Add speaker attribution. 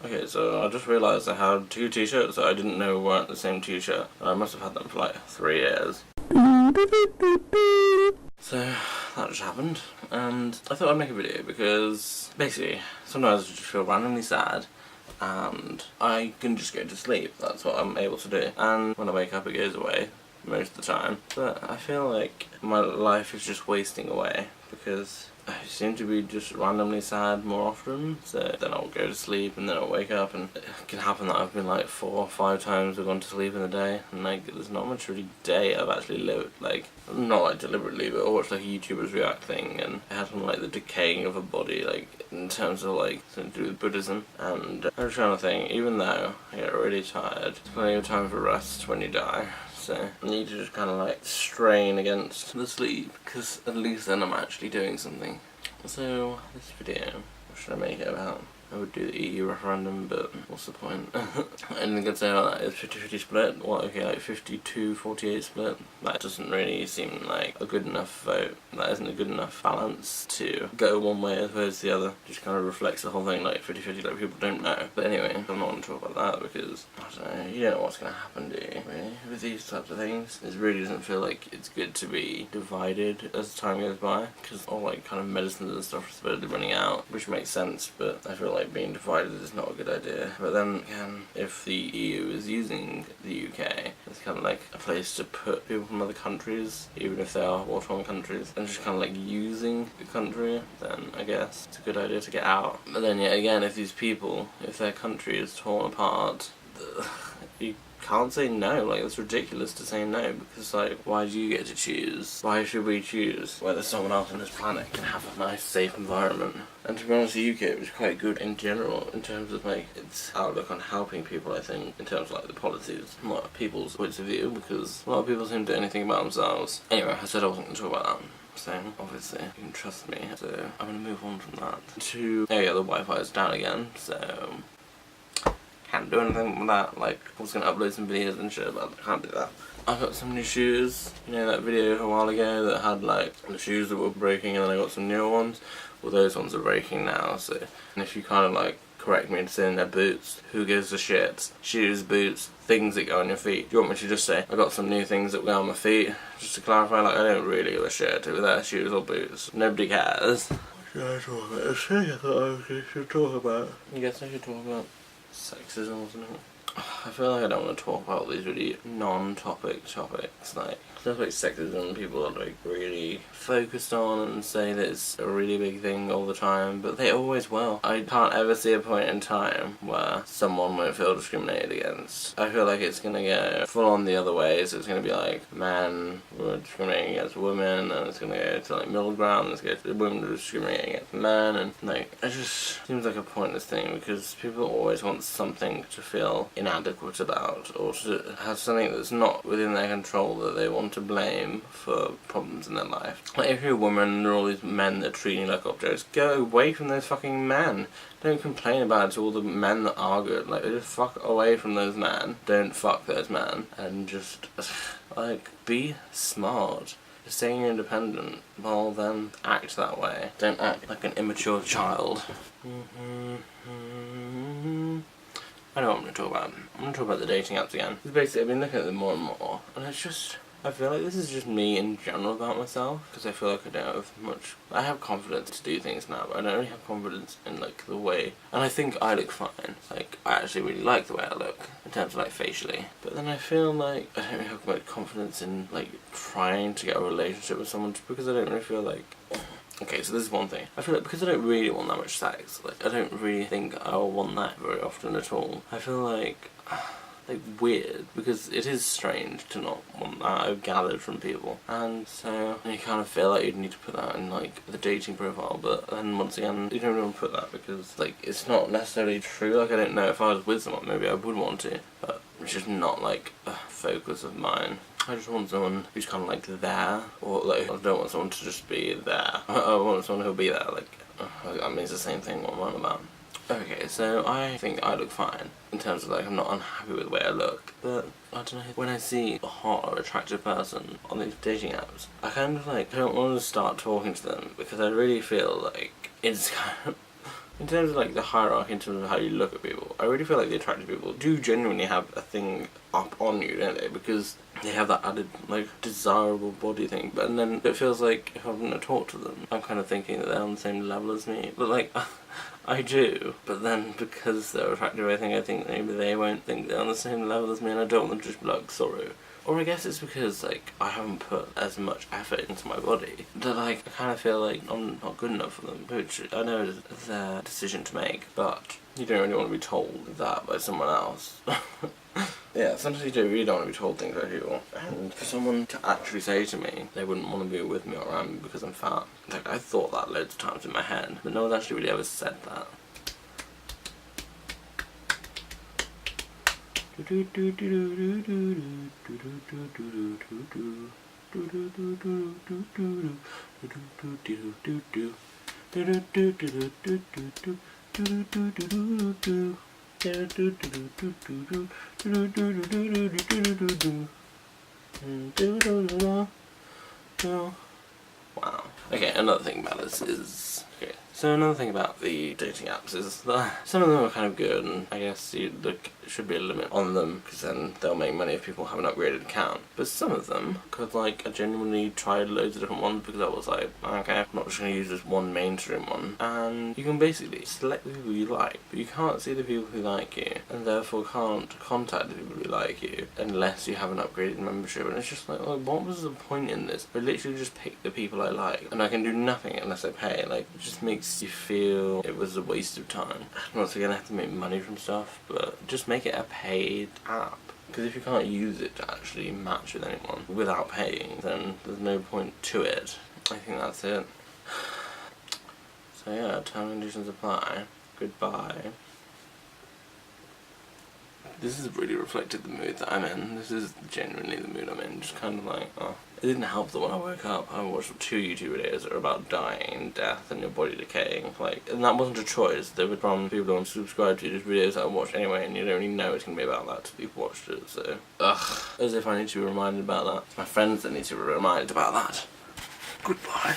Speaker 1: Okay, so I just realised I had 2 t-shirts that I didn't know weren't the same t-shirt. I must have had them for like 3 years. So that just happened, and I thought I'd make a video because basically sometimes I just feel randomly sad and I can just go to sleep. That's what I'm able to do, and when I wake up it goes away most of the time. But I feel like my life is just wasting away because I seem to be just randomly sad more often, so then I'll go to sleep and then I'll wake up, and it can happen that I've been like 4 or 5 times I've gone to sleep in a day, and like there's not much really day I've actually lived, like not like deliberately, but I watched like a YouTuber's React thing and it had on like the decaying of a body, like in terms of like something to do with Buddhism, and I was trying to think, even though I get really tired, there's plenty of time for rest when you die. So I need to just kind of like strain against the sleep, because at least then I'm actually doing something. So this video, what should I make it about? I would do the EU referendum, but what's the point? Anything I can say about that is 50-50 split. What, okay, like 52-48 split? That doesn't really seem like a good enough vote. That isn't a good enough balance to go one way as opposed to the other. Just kind of reflects the whole thing like 50-50, like people don't know. But anyway, I'm not going to talk about that because, I don't know, you don't know what's going to happen, do you? Really? With these types of things, it really doesn't feel like it's good to be divided as time goes by, because all like kind of medicines and stuff are supposed to be running out, which makes sense, but I feel like being divided is not a good idea. But then again, if the EU is using the UK, it's kind of like a place to put people from other countries, even if they are war-torn countries, and just kind of like using the country, then I guess it's a good idea to get out. But then yet again, if these people, if their country is torn apart, you can't say no. Like, it's ridiculous to say no, because like, why do you get to choose? Why should we choose whether someone else on this planet can have a nice safe environment? And to be honest, the UK was quite good in general in terms of like its outlook on helping people, I think, in terms of like the policies, not people's points of view, because a lot of people seem to do anything about themselves. Anyway, I said I wasn't going to talk about that. So, obviously, you can trust me. So, I'm going to move on from that to, oh yeah, the Wi-Fi is down again, so can't do anything with that. Like, I was going to upload some videos and shit, but I can't do that. I got some new shoes. You know that video a while ago that had like the shoes that were breaking, and then I got some newer ones? Well, those ones are breaking now, so, and if you kind of like correct me into saying they're boots, who gives a shit? Shoes, boots, things that go on your feet. Do you want me to just say I got some new things that go on my feet? Just to clarify, like, I don't really give a shit if they're shoes or boots. Nobody cares. What should I talk about? I think I thought I should talk about. I guess I should talk about sexism or something. I feel like I don't want to talk about these really non-topic topics, like stuff like sexism. People are like really focused on and say that it's a really big thing all the time, but they always will. I can't ever see a point in time where someone won't feel discriminated against. I feel like it's gonna go full on the other way, so it's gonna be like men were discriminating against women, and it's gonna go to like middle ground, and it's going to the women discriminating against men, and like it just seems like a pointless thing, because people always want something to feel inadequate about, or to have something that's not within their control that they want to blame for problems in their life. Like, if you're a woman and there are all these men that treat you like objects, go away from those fucking men. Don't complain about it to all the men that are good. Like, just fuck away from those men. Don't fuck those men. And just, like, be smart. If saying you're independent, well then act that way. Don't act like an immature child. I know what I'm going to talk about. I'm going to talk about the dating apps again. Because basically I've been looking at them more and more, and it's just, I feel like this is just me in general about myself, because I feel like I don't have much, I have confidence to do things now, but I don't really have confidence in like the way, and I think I look fine. Like, I actually really like the way I look, in terms of like facially, but then I feel like I don't really have much confidence in like trying to get a relationship with someone, just because I don't really feel like, okay, so this is one thing. I feel like because I don't really want that much sex, like I don't really think I'll want that very often at all. I feel like weird, because it is strange to not want that, I've gathered from people, and so you kind of feel like you'd need to put that in like the dating profile, but then once again you don't want to put that because like it's not necessarily true. Like, I don't know, if I was with someone maybe I would want to, but it's just not like a focus of mine. I just want someone who's kind of like there, or like I don't want someone to just be there. I want someone who'll be there. Like, I mean, it's the same thing what I'm on about. Okay, so I think I look fine in terms of like I'm not unhappy with the way I look, but I don't know, when I see a hot or attractive person on these dating apps, I kind of like don't want to start talking to them, because I really feel like it's kind of in terms of like the hierarchy in terms of how you look at people, I really feel like the attractive people do genuinely have a thing up on you, don't they? Because they have that added like desirable body thing. But then it feels like if I'm gonna talk to them, I'm kind of thinking that they're on the same level as me. But like I do. But then because they're attractive, I think maybe they won't think they're on the same level as me, and I don't want them to just be like sorry. Or I guess it's because like I haven't put as much effort into my body that like I kind of feel like I'm not good enough for them, which I know is their decision to make, but you don't really want to be told that by someone else. Yeah, sometimes you really don't want to be told things by people. And for someone to actually say to me they wouldn't want to be with me or around me because I'm fat, like I thought that loads of times in my head, but no one's actually really ever said that. Wow. Okay, another thing about this is... Okay, so another thing about the dating apps is that some of them are kind of good, and I guess there should be a limit on them, because then they'll make money if people have an upgraded account. But some of them, because like I genuinely tried loads of different ones because I was like, okay, I'm not just going to use this one mainstream one. And you can basically select the people you like, but you can't see the people who like you, and therefore can't contact the people who like you unless you have an upgraded membership. And it's just like, oh, what was the point in this? I literally just pick the people I like, and I can do nothing unless I pay. Like, it just makes you feel it was a waste of time. I'm not going to have to make money from stuff, but just make it a paid app. Because if you can't use it to actually match with anyone without paying, then there's no point to it. I think that's it. So yeah, terms and conditions apply. Goodbye. This has really reflected the mood that I'm in. This is genuinely the mood I'm in. Just kind of like, oh. It didn't help that when I woke up, I watched 2 YouTube videos that are about dying, death, and your body decaying. Like, and that wasn't a choice. They were from people who unsubscribed to these videos that I watched anyway, and you don't really know it's going to be about that till you've watched it, so... Ugh. As if I need to be reminded about that. It's my friends that need to be reminded about that. Goodbye.